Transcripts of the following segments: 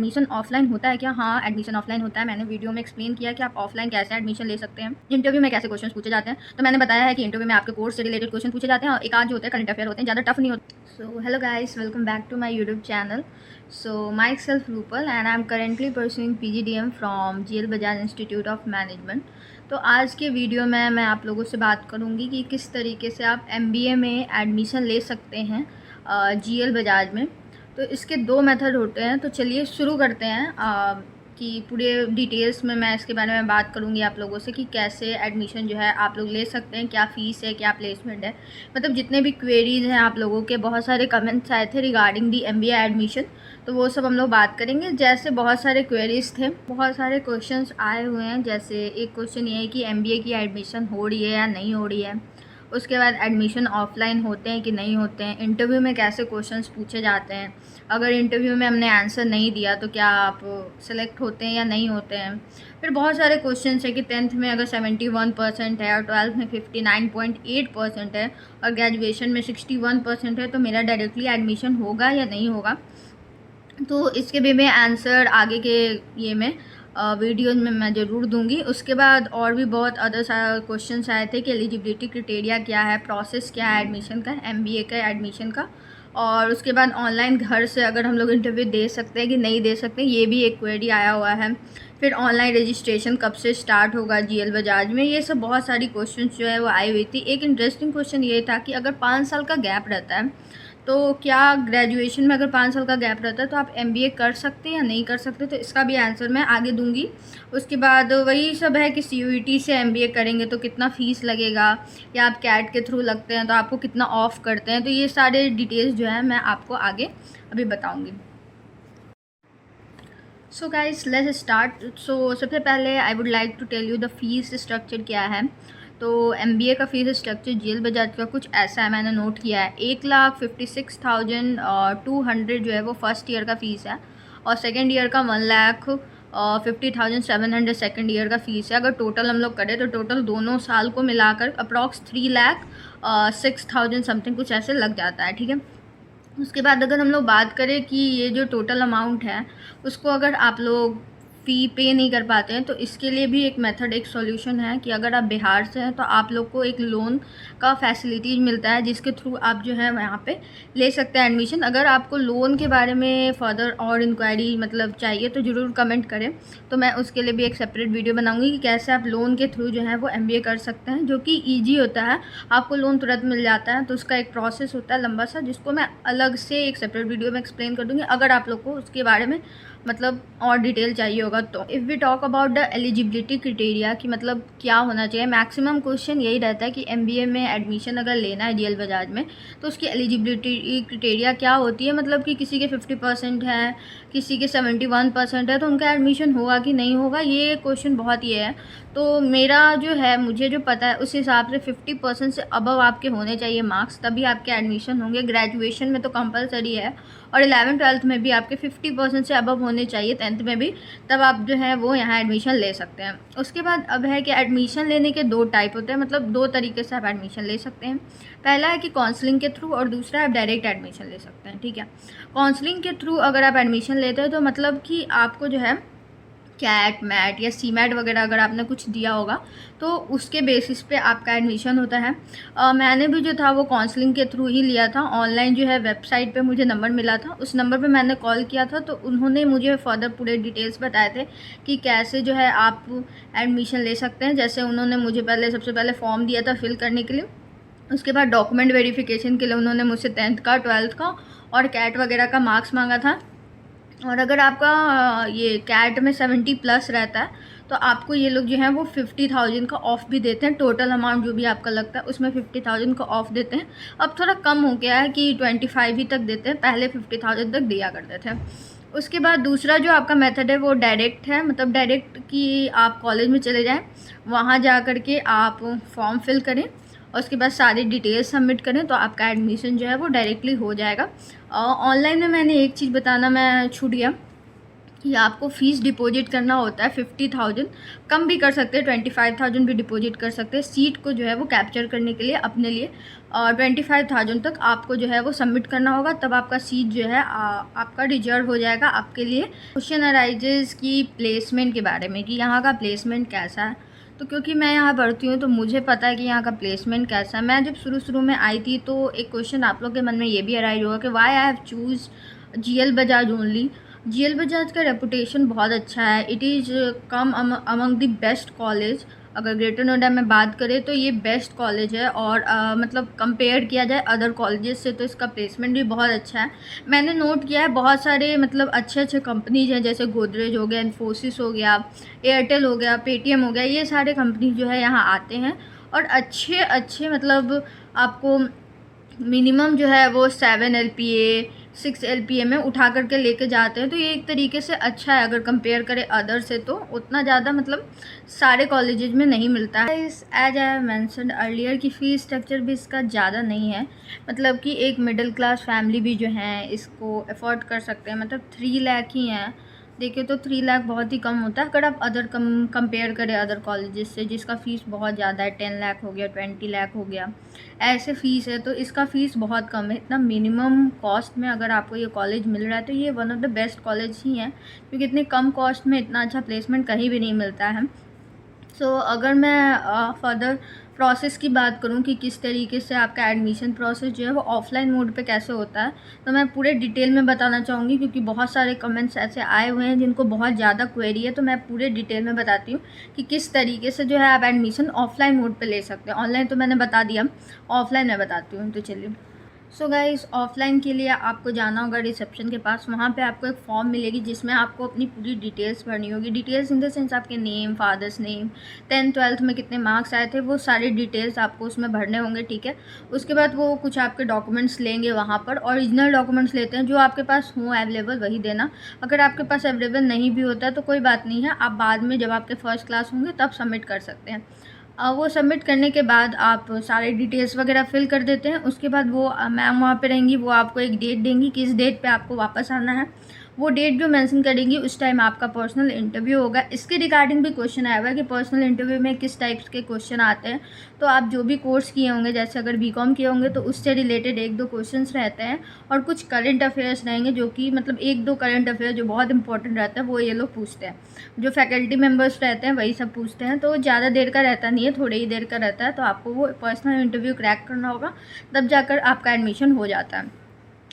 Admission offline होता है क्या? हाँ, एडमिशन ऑफलाइन होता है। मैंने वीडियो में एक्सप्लेन किया कि आप ऑफलाइन कैसे एडमिशन ले सकते हैं, इंटरव्यू में कैसे क्वेश्चन पूछे जाते हैं। तो मैंने बताया है कि इंटरव्यू में आपके कोर्स से रिलेटेड क्वेश्चन पूछे जाते हैं और एक आध जो होते हैं करंट अफेयर होते हैं, ज़्यादा टफ नहीं होते। So hello guys, welcome back to my YouTube channel. So myself Rupal and I am currently pursuing PGDM from GL Bajaj institute of management. तो आज के वीडियो में मैं आप लोगों से बात करूँगी कि किस तरीके से आप MBA में एडमिशन ले सकते हैं GL बजाज में। तो इसके दो मेथड होते हैं। तो चलिए शुरू करते हैं कि पूरे डिटेल्स में मैं इसके बारे में बात करूँगी आप लोगों से कि कैसे एडमिशन जो है आप लोग ले सकते हैं, क्या फ़ीस है, क्या प्लेसमेंट है, मतलब जितने भी क्वेरीज़ हैं आप लोगों के। बहुत सारे कमेंट्स आए थे रिगार्डिंग दी MBA एडमिशन, तो वो सब हम लोग बात करेंगे। जैसे बहुत सारे क्वेरीज़ थे, बहुत सारे क्वेश्चंस आए हुए हैं। जैसे एक क्वेश्चन ये है कि MBA की एडमिशन हो रही है या नहीं हो रही है, उसके बाद एडमिशन ऑफलाइन होते हैं कि नहीं होते हैं, इंटरव्यू में कैसे क्वेश्चंस पूछे जाते हैं, अगर इंटरव्यू में हमने आंसर नहीं दिया तो क्या आप सेलेक्ट होते हैं या नहीं होते हैं। फिर बहुत सारे क्वेश्चंस है कि 10th में अगर 71% है और 12th में 59.8% है और ग्रेजुएशन में 61% है तो मेरा डायरेक्टली एडमिशन होगा या नहीं होगा। तो इसके भी मैं आंसर आगे के ये में वीडियो में मैं ज़रूर दूंगी। उसके बाद और भी बहुत अदर क्वेश्चंस आए थे कि एलिजिबिलिटी क्राइटेरिया क्या है, प्रोसेस क्या है एडमिशन का, MBA का एडमिशन का। और उसके बाद ऑनलाइन घर से अगर हम लोग इंटरव्यू दे सकते हैं कि नहीं दे सकते, ये भी एक क्वेरी आया हुआ है। फिर ऑनलाइन रजिस्ट्रेशन कब से स्टार्ट होगा GL बजाज में, ये सब बहुत सारी क्वेश्चंस जो है वो आई हुई थी। एक इंटरेस्टिंग क्वेश्चन ये था कि अगर 5 साल का गैप रहता है तो क्या ग्रेजुएशन में अगर 5 साल का गैप रहता है तो आप MBA कर सकते हैं या नहीं कर सकते, तो इसका भी आंसर मैं आगे दूंगी। उसके बाद वही सब है कि CUET से MBA करेंगे तो कितना फ़ीस लगेगा, या आप CAT के थ्रू लगते हैं तो आपको कितना ऑफ करते हैं, तो ये सारे डिटेल्स जो है मैं आपको आगे अभी बताऊँगी। So guys let's start. So सबसे पहले I would like to tell you the fees structure क्या है। तो MBA का फ़ीस स्ट्रक्चर GL बजाज का कुछ ऐसा है, मैंने नोट किया है। 1,56,200 जो है वो फर्स्ट ईयर का फ़ीस है और सेकेंड ईयर का 1,50,700 सेकेंड ईयर का फ़ीस है। अगर टोटल हम लोग करें तो टोटल दोनों साल को मिलाकर अप्रॉक्स 3,06,000 समथिंग कुछ ऐसे लग जाता है, ठीक है। उसके बाद अगर हम लोग बात करें कि ये जो टोटल अमाउंट है उसको अगर आप लोग फ़ी पे नहीं कर पाते हैं तो इसके लिए भी एक मेथड, एक सॉल्यूशन है कि अगर आप बिहार से हैं तो आप लोग को एक लोन का फैसिलिटीज मिलता है जिसके थ्रू आप जो है यहाँ पे ले सकते हैं एडमिशन। अगर आपको लोन के बारे में फर्दर और इंक्वायरी मतलब चाहिए तो ज़रूर कमेंट करें, तो मैं उसके लिए भी एक सेपरेट वीडियो बनाऊँगी कि कैसे आप लोन के थ्रू जो है वो MBA कर सकते हैं, जो कि ईजी होता है, आपको लोन तुरंत मिल जाता है। तो उसका एक प्रोसेस होता है लंबा सा, जिसको मैं अलग से एक सेपरेट वीडियो में एक्सप्लेन कर दूँगी अगर आप लोग को उसके बारे में मतलब और डिटेल चाहिए होगा। तो if we talk about the eligibility criteria कि मतलब क्या होना चाहिए, मैक्सिमम क्वेश्चन यही रहता है कि MBA में एडमिशन अगर लेना है GL बजाज में तो उसकी एलिजिबिलिटी क्राइटेरिया क्या होती है, मतलब कि किसी के 50% है, किसी के 71% है, तो उनका एडमिशन होगा कि नहीं होगा, ये क्वेश्चन बहुत ये है। तो मेरा जो है, मुझे जो पता है उस हिसाब से 50% से अबव आपके होने चाहिए मार्क्स, तभी आपके एडमिशन होंगे। ग्रेजुएशन में तो कंपलसरी है और 11th-12th में भी आपके 50% से अबव होने चाहिए, 10th में भी, तब आप जो है वो यहाँ एडमिशन ले सकते हैं। उसके बाद अब है कि एडमिशन लेने के 2 टाइप होते हैं, मतलब 2 तरीके से आप एडमिशन ले सकते हैं। पहला है कि काउंसलिंग के थ्रू और दूसरा आप डायरेक्ट एडमिशन ले सकते हैं, ठीक है। काउंसलिंग के थ्रू अगर आप एडमिशन लेते हैं तो मतलब कि आपको जो है CAT, मैट या CMAT वगैरह अगर आपने कुछ दिया होगा तो उसके बेसिस पे आपका एडमिशन होता है। मैंने भी जो था वो काउंसलिंग के थ्रू ही लिया था। ऑनलाइन जो है वेबसाइट पे मुझे नंबर मिला था, उस नंबर पे मैंने कॉल किया था, तो उन्होंने मुझे फर्दर पूरे डिटेल्स बताए थे कि कैसे जो है आप एडमिशन ले सकते हैं। जैसे उन्होंने मुझे सबसे पहले फॉर्म दिया था फिल करने के लिए, उसके बाद डॉक्यूमेंट वेरिफिकेशन के लिए उन्होंने मुझसे 10th का, 12th का और CAT वगैरह का मार्क्स मांगा था। और अगर आपका ये CAT में 70+ रहता है तो आपको ये लोग जो हैं वो 50,000 का ऑफ़ भी देते हैं। टोटल अमाउंट जो भी आपका लगता है उसमें 50,000 का ऑफ़ देते हैं। अब थोड़ा कम हो गया है कि 25 ही तक देते हैं, पहले 50,000 तक दिया करते थे। उसके बाद दूसरा जो आपका मेथड है वो डायरेक्ट है, मतलब डायरेक्ट कि आप कॉलेज में चले जाएँ, वहाँ जा कर के आप फॉर्म फिल करें और उसके बाद सारी डिटेल्स सबमिट करें तो आपका एडमिशन जो है वो डायरेक्टली हो जाएगा। ऑनलाइन में मैंने एक चीज़ बताना मैं छूट गया कि आपको फ़ीस डिपॉजिट करना होता है 50,000, कम भी कर सकते हैं, 25,000 भी डिपॉजिट कर सकते हैं सीट को जो है वो कैप्चर करने के लिए अपने लिए। और 25,000 तक आपको जो है वो सबमिट करना होगा, तब आपका सीट जो है आपका रिजर्व हो जाएगा आपके लिए। क्वेश्चन अराइजेज की प्लेसमेंट के बारे में कि यहाँ का प्लेसमेंट कैसा है। तो क्योंकि मैं यहाँ पढ़ती हूँ तो मुझे पता है कि यहाँ का प्लेसमेंट कैसा है। मैं जब शुरू में आई थी तो एक क्वेश्चन आप लोग के मन में ये भी अराइज होगा कि why I have choose GL Bajaj only. GL Bajaj का रेपुटेशन बहुत अच्छा है। It is come among the best college. अगर ग्रेटर नोएडा में बात करें तो ये बेस्ट कॉलेज है, और मतलब कंपेयर किया जाए अदर कॉलेजेस से तो इसका प्लेसमेंट भी बहुत अच्छा है। मैंने नोट किया है बहुत सारे मतलब अच्छे कंपनीज हैं, जैसे गोदरेज हो गया, इन्फोसिस हो गया, एयरटेल हो गया, पेटीएम हो गया, ये सारे कंपनी जो है यहाँ आते हैं और अच्छे मतलब आपको मिनिमम जो है वो 7 LPA 6 LPA में उठा करके लेके जाते हैं। तो ये एक तरीके से अच्छा है, अगर कंपेयर करें अदर से तो उतना ज़्यादा मतलब सारे कॉलेजेस में नहीं मिलता है। इस एज आई मैंशनड अर्लियर की फ़ीस स्ट्रक्चर भी इसका ज़्यादा नहीं है, मतलब कि एक मिडिल क्लास फैमिली भी जो है इसको अफोर्ड कर सकते हैं। मतलब 3 लाख ही हैं, देखिए तो 3 लाख बहुत ही कम होता है अगर आप अदर कंपेयर करें अदर कॉलेजेस से, जिसका फ़ीस बहुत ज़्यादा है। 10 लाख हो गया, 20 लाख हो गया, ऐसे फ़ीस है। तो इसका फ़ीस बहुत कम है, इतना मिनिमम कॉस्ट में अगर आपको ये कॉलेज मिल रहा है तो ये one of the best college ही हैं, क्योंकि इतने कम कॉस्ट में इतना अच्छा प्लेसमेंट कहीं भी नहीं मिलता है। सो अगर मैं फर्दर प्रोसेस की बात करूं कि किस तरीके से आपका एडमिशन प्रोसेस जो है वो ऑफलाइन मोड पे कैसे होता है, तो मैं पूरे डिटेल में बताना चाहूँगी, क्योंकि बहुत सारे कमेंट्स ऐसे आए हुए हैं जिनको बहुत ज़्यादा क्वेरी है। तो मैं पूरे डिटेल में बताती हूँ कि किस तरीके से जो है आप एडमिशन ऑफलाइन मोड पे ले सकते हैं। ऑनलाइन तो मैंने बता दिया, ऑफलाइन मैं बताती हूँ। तो चलिए, सो गाइस, ऑफलाइन के लिए आपको जाना होगा रिसेप्शन के पास। वहाँ पे आपको एक फॉर्म मिलेगी जिसमें आपको अपनी पूरी डिटेल्स भरनी होगी। डिटेल्स इन द सेंस आपके name, father's name, 10th 12th में कितने मार्क्स आए थे, वो सारी डिटेल्स आपको उसमें भरने होंगे, ठीक है। उसके बाद वो कुछ आपके डॉक्यूमेंट्स लेंगे वहाँ पर, ओरिजिनल डॉक्यूमेंट्स लेते हैं, जो आपके पास हों अवेलेबल वही देना। अगर आपके पास अवेलेबल नहीं भी होता है तो कोई बात नहीं है, आप बाद में जब आपके फर्स्ट क्लास होंगे तब सबमिट कर सकते हैं। वो सबमिट करने के बाद आप सारे डिटेल्स वगैरह फिल कर देते हैं। उसके बाद वो मैम वहाँ पे रहेंगी, वो आपको एक डेट देंगी किस डेट पे आपको वापस आना है। वो डेट जो मेंशन करेंगी उस टाइम आपका पर्सनल इंटरव्यू होगा। इसके रिगार्डिंग भी क्वेश्चन आया हुआ है कि पर्सनल इंटरव्यू में किस टाइप्स के क्वेश्चन आते हैं। तो आप जो भी कोर्स किए होंगे, जैसे अगर BCom किए होंगे तो उससे रिलेटेड 1-2 क्वेश्चंस रहते हैं, और कुछ करंट अफेयर्स रहेंगे, जो कि मतलब 1-2 करंट अफेयर जो बहुत इंपॉर्टेंट रहता है वो ये लोग पूछते हैं। जो फैकल्टी मेम्बर्स रहते हैं वही सब पूछते हैं, तो ज़्यादा देर का रहता नहीं है, थोड़ी ही देर का रहता है। तो आपको वो पर्सनल इंटरव्यू क्रैक करना होगा, तब जाकर आपका एडमिशन हो जाता है।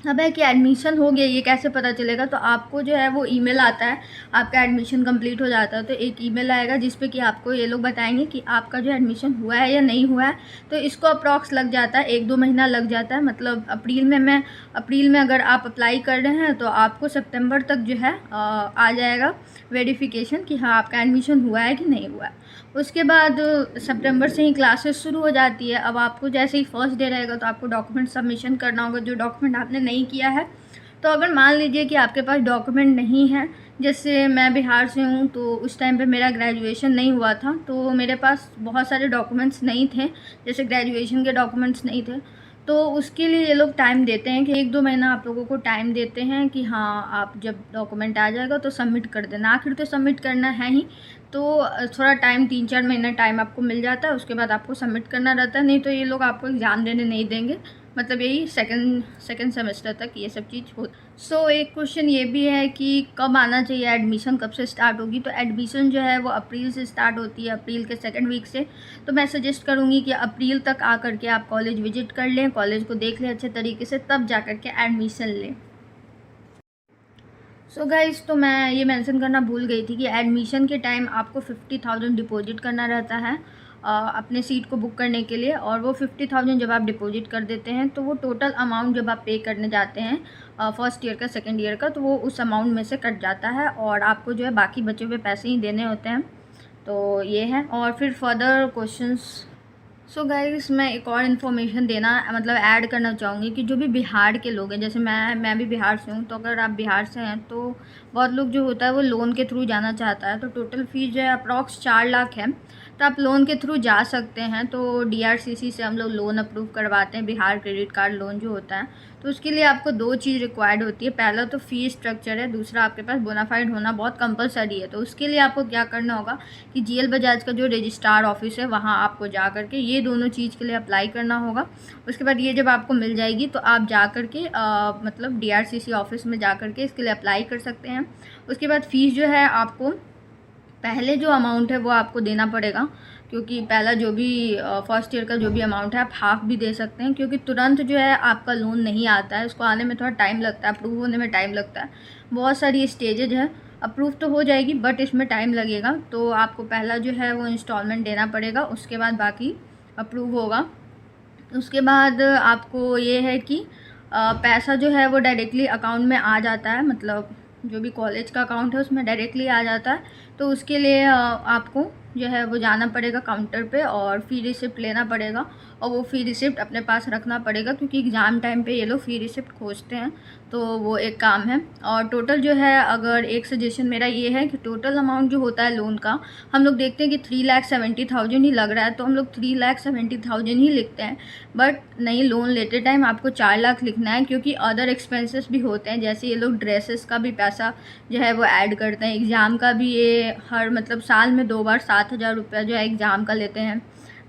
अब है कि एडमिशन हो गया, ये कैसे पता चलेगा। तो आपको जो है वो ईमेल आता है, आपका एडमिशन कंप्लीट हो जाता है तो एक ईमेल आएगा जिस पे कि आपको ये लोग बताएंगे कि आपका जो एडमिशन हुआ है या नहीं हुआ है। तो इसको अप्रॉक्स लग जाता है, 1-2 महीना लग जाता है। मतलब अप्रैल में अगर आप अप्लाई कर रहे हैं तो आपको सितंबर तक जो है आ जाएगा वेरिफिकेशन कि हाँ आपका एडमिशन हुआ है कि नहीं हुआ है। उसके बाद सितंबर से ही क्लासेस शुरू हो जाती है। अब आपको जैसे ही फर्स्ट डे रहेगा तो आपको डॉक्यूमेंट सबमिशन करना होगा, जो डॉक्यूमेंट आपने नहीं किया है। तो अगर मान लीजिए कि आपके पास डॉक्यूमेंट नहीं है, जैसे मैं बिहार से हूँ तो उस टाइम पे मेरा ग्रेजुएशन नहीं हुआ था, तो मेरे पास बहुत सारे डॉक्यूमेंट्स नहीं थे, जैसे ग्रेजुएशन के डॉक्यूमेंट्स नहीं थे। तो उसके लिए ये लोग टाइम देते हैं कि 1-2 महीना आप लोगों को टाइम देते हैं कि हाँ आप जब डॉक्यूमेंट आ जाएगा तो सबमिट कर देना। आखिर तो सबमिट करना है ही, तो थोड़ा टाइम 3-4 महीना टाइम आपको मिल जाता है। उसके बाद आपको सबमिट करना रहता है, नहीं तो ये लोग आपको एग्ज़ाम देने नहीं देंगे। मतलब यही सेकंड सेमेस्टर तक ये सब चीज़ हो। सो एक क्वेश्चन ये भी है कि कब आना चाहिए, एडमिशन कब से स्टार्ट होगी। तो एडमिशन जो है वो अप्रैल से स्टार्ट होती है, अप्रैल के 2nd वीक से। तो मैं सजेस्ट करूँगी कि अप्रैल तक आ करके आप कॉलेज विजिट कर लें, कॉलेज को देख लें अच्छे तरीके से, तब जा कर के एडमिशन लें। सो गाइस, तो मैं ये मेंशन करना भूल गई थी कि एडमिशन के टाइम आपको 50,000 डिपॉजिट करना रहता है अपने सीट को बुक करने के लिए। और वो 50,000 जब आप डिपॉजिट कर देते हैं तो वो टोटल अमाउंट जब आप पे करने जाते हैं फर्स्ट ईयर का, सेकंड ईयर का, तो वो उस अमाउंट में से कट जाता है और आपको जो है बाकी बचे हुए पैसे ही देने होते हैं। तो ये है। और फिर फर्दर क्वेश्चंस। सो गाइस, मैं एक और इन्फॉर्मेशन देना मतलब ऐड करना चाहूँगी कि जो भी बिहार के लोग हैं, जैसे मैं भी बिहार से हूँ, तो अगर आप बिहार से हैं तो बहुत लोग जो होता है वो लोन के थ्रू जाना चाहता है। तो टोटल फ़ीस जो है अप्रॉक्स 4 लाख है। तो आप लोन के थ्रू जा सकते हैं। तो DRCC से हम लोग लोन अप्रूव करवाते हैं, बिहार क्रेडिट कार्ड लोन जो होता है। तो उसके लिए आपको 2 चीज़ रिक्वायर्ड होती है, पहला तो फ़ी स्ट्रक्चर है, दूसरा आपके पास बोनाफाइड होना बहुत कंपलसरी है। तो उसके लिए आपको क्या करना होगा कि GL बजाज का जो रजिस्ट्रार ऑफिस है वहाँ आपको जा कर के ये दोनों चीज़ के लिए अप्लाई करना होगा। उसके बाद ये जब आपको मिल जाएगी तो आप जा कर के मतलब DRCC ऑफिस में जा कर के इसके लिए अप्लाई कर सकते हैं। उसके बाद फ़ीस जो है आपको पहले जो अमाउंट है वो आपको देना पड़ेगा, क्योंकि पहला जो भी फर्स्ट ईयर का जो भी अमाउंट है आप हाफ़ भी दे सकते हैं, क्योंकि तुरंत जो है आपका लोन नहीं आता है, उसको आने में थोड़ा टाइम लगता है, अप्रूव होने में टाइम लगता है, बहुत सारी स्टेजेज है। अप्रूव तो हो जाएगी बट इसमें टाइम लगेगा। तो आपको पहला जो है वो इंस्टॉलमेंट देना पड़ेगा, उसके बाद बाकी अप्रूव होगा। उसके बाद आपको ये है कि पैसा जो है वो डायरेक्टली अकाउंट में आ जाता है, मतलब जो भी कॉलेज का अकाउंट है उसमें डायरेक्टली आ जाता है। तो उसके लिए आपको जो है वो जाना पड़ेगा काउंटर पे और फ़ी रिसिप्ट लेना पड़ेगा, और वो फ़ी रिसिप्ट अपने पास रखना पड़ेगा, क्योंकि एग्ज़ाम टाइम पे ये लोग फ़ी रिसिप्ट खोजते हैं। तो वो एक काम है। और टोटल जो है, अगर एक सजेशन मेरा ये है कि टोटल अमाउंट जो होता है लोन का, हम लोग देखते हैं कि 3,70,000 ही लग रहा है, तो हम लोग 3,70,000 ही लिखते हैं। बट नहीं, लोन लेते टाइम आपको 4 लाख लिखना है, क्योंकि अदर एक्सपेंसेस भी होते हैं, जैसे ये लोग ड्रेसेस का भी पैसा जो है वो ऐड करते हैं, एग्ज़ाम का भी ये हर मतलब साल में 2 बार 7,000 रुपया जो है एग्ज़ाम का लेते हैं।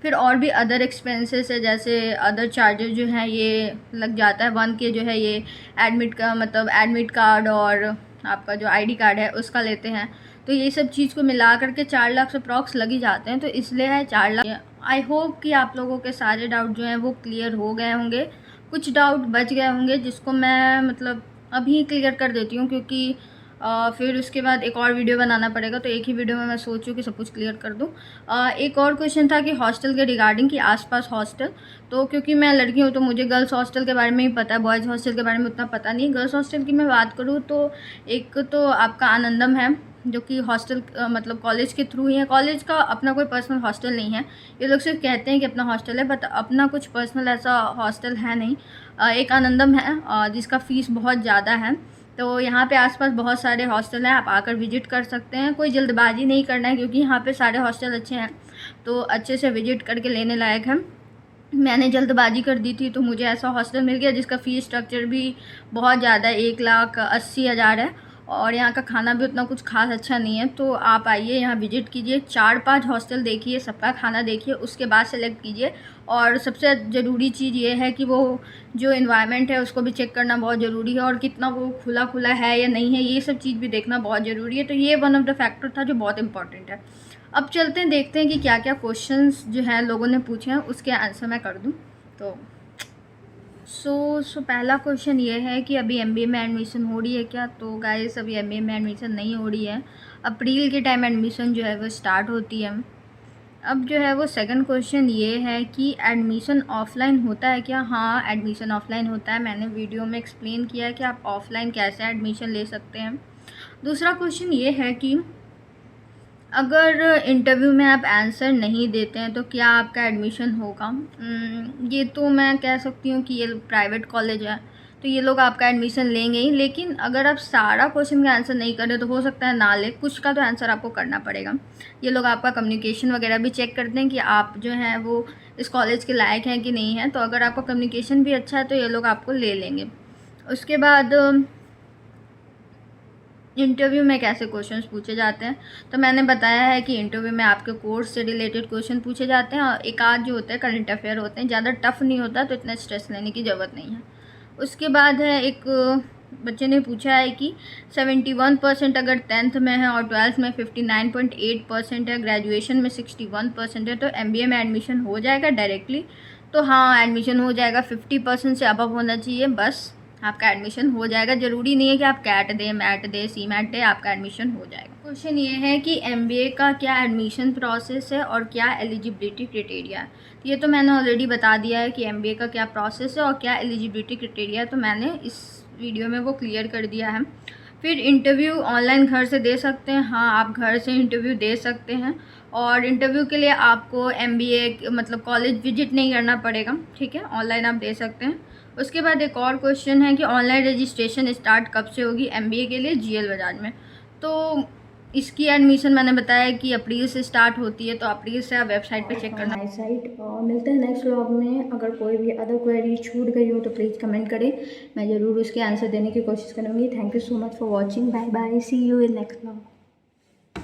फिर और भी अदर एक्सपेंसेस है, जैसे अदर चार्जेस जो हैं ये लग जाता है 1K जो है ये एडमिट का, मतलब एडमिट कार्ड और आपका जो ID कार्ड है उसका लेते हैं। तो ये सब चीज़ को मिला करके 4 लाख से अप्रॉक्स लग ही जाते हैं, तो इसलिए है 4 लाख। आई होप कि आप लोगों के सारे डाउट जो हैं वो क्लियर हो गए होंगे, कुछ डाउट बच गए होंगे जिसको मैं मतलब अभी क्लियर कर देती हूँ, क्योंकि फिर उसके बाद एक और वीडियो बनाना पड़ेगा, तो एक ही वीडियो में मैं सोचूँ कि सब कुछ क्लियर कर दूँ। एक और क्वेश्चन था कि हॉस्टल के रिगार्डिंग कि आसपास हॉस्टल, तो क्योंकि मैं लड़की हूँ तो मुझे गर्ल्स हॉस्टल के बारे में ही पता है, बॉयज़ हॉस्टल के बारे में उतना पता नहीं। गर्ल्स हॉस्टल की मैं बात करूँ तो एक तो आपका आनंदम है, जो कि हॉस्टल मतलब कॉलेज के थ्रू ही है, कॉलेज का अपना कोई पर्सनल हॉस्टल नहीं है। ये लोग सिर्फ कहते हैं कि अपना हॉस्टल है, बट अपना कुछ पर्सनल ऐसा हॉस्टल है नहीं। एक आनंदम है जिसका फ़ीस बहुत ज़्यादा है। तो यहाँ पे आसपास बहुत सारे हॉस्टल हैं, आप आकर विज़िट कर सकते हैं। कोई जल्दबाजी नहीं करना है, क्योंकि यहाँ पे सारे हॉस्टल अच्छे हैं, तो अच्छे से विज़िट करके लेने लायक है। मैंने जल्दबाजी कर दी थी तो मुझे ऐसा हॉस्टल मिल गया जिसका फ़ीस स्ट्रक्चर भी बहुत ज़्यादा है, 1,80,000 है, और यहाँ का खाना भी उतना कुछ खास अच्छा नहीं है। तो आप आइए यहाँ विज़िट कीजिए, 4-5 हॉस्टल देखिए, सबका खाना देखिए, उसके बाद सेलेक्ट कीजिए। और सबसे ज़रूरी चीज़ ये है कि वो जो एनवायरनमेंट है उसको भी चेक करना बहुत ज़रूरी है, और कितना वो खुला खुला है या नहीं है, ये सब चीज़ भी देखना बहुत ज़रूरी है। तो ये वन ऑफ द फैक्टर था जो बहुत इंपॉर्टेंट है। अब चलते हैं, देखते हैं कि क्या क्या क्वेश्चंस जो हैं लोगों ने पूछे हैं, उसके आंसर मैं कर दूं। तो सो पहला क्वेश्चन ये है कि अभी MBA में एडमिशन हो रही है क्या? तो गाइस, अभी MBA में एडमिशन नहीं हो रही है, अप्रैल के टाइम एडमिशन जो है वो स्टार्ट होती है। अब जो है वो सेकंड क्वेश्चन ये है कि एडमिशन ऑफ़लाइन होता है क्या? हाँ, एडमिशन ऑफ़लाइन होता है। मैंने वीडियो में एक्सप्लेन किया है कि आप ऑफ़लाइन कैसे एडमिशन ले सकते हैं। दूसरा क्वेश्चन ये है कि अगर इंटरव्यू में आप आंसर नहीं देते हैं तो क्या आपका एडमिशन होगा? ये तो मैं कह सकती हूँ कि ये प्राइवेट कॉलेज है तो ये लोग आपका एडमिशन लेंगे ही, लेकिन अगर आप सारा क्वेश्चन का आंसर नहीं करें तो हो सकता है ना ले, कुछ का तो आंसर आपको करना पड़ेगा। ये लोग आपका कम्युनिकेशन वगैरह भी चेक करते हैं कि आप जो हैं वो इस कॉलेज के लायक हैं कि नहीं हैं। तो अगर आपका कम्युनिकेशन भी अच्छा है तो ये लोग आपको ले लेंगे। उसके बाद इंटरव्यू में कैसे क्वेश्चंस पूछे जाते हैं, तो मैंने बताया है कि इंटरव्यू में आपके कोर्स से रिलेटेड क्वेश्चन पूछे जाते हैं, और एक आध जो होते हैं करंट अफेयर होते हैं, ज़्यादा टफ नहीं होता, तो इतना स्ट्रेस लेने की ज़रूरत नहीं है। उसके बाद है, एक बच्चे ने पूछा है कि 71% अगर 10th में है और 12th में 59.8% है, ग्रेजुएशन में 61% है, तो MBA में एडमिशन हो जाएगा डायरेक्टली? तो हाँ, एडमिशन हो जाएगा। 50% से अबव होना चाहिए, बस आपका एडमिशन हो जाएगा। ज़रूरी नहीं है कि आप कैट दें, मैट दें, CMAT दें, आपका एडमिशन हो जाएगा। क्वेश्चन ये है कि MBA का क्या एडमिशन प्रोसेस है और क्या एलिजिबिलिटी क्राइटेरिया है? तो ये तो मैंने ऑलरेडी बता दिया है कि MBA का क्या प्रोसेस है और क्या एलिजिबिलिटी क्राइटेरिया है, तो मैंने इस वीडियो में वो क्लियर कर दिया है। फिर इंटरव्यू ऑनलाइन घर से दे सकते हैं। हाँ, आप घर से इंटरव्यू दे सकते हैं, और इंटरव्यू के लिए आपको MBA मतलब कॉलेज विजिट नहीं करना पड़ेगा, ठीक है, ऑनलाइन आप दे सकते हैं। उसके बाद एक और क्वेश्चन है कि ऑनलाइन रजिस्ट्रेशन स्टार्ट कब से होगी MBA के लिए GL बजाज में? तो इसकी एडमिशन मैंने बताया कि अप्रैल से स्टार्ट होती है, तो अप्रैल से आप वेबसाइट पे चेक करना। साइट मिलते हैं नेक्स्ट व्लॉग में। अगर कोई भी अदर क्वेरी छूट गई हो तो प्लीज़ कमेंट करें, मैं ज़रूर उसके आंसर देने की कोशिश करूँगी। Thank you so much for watching. Bye bye, see you in next vlog.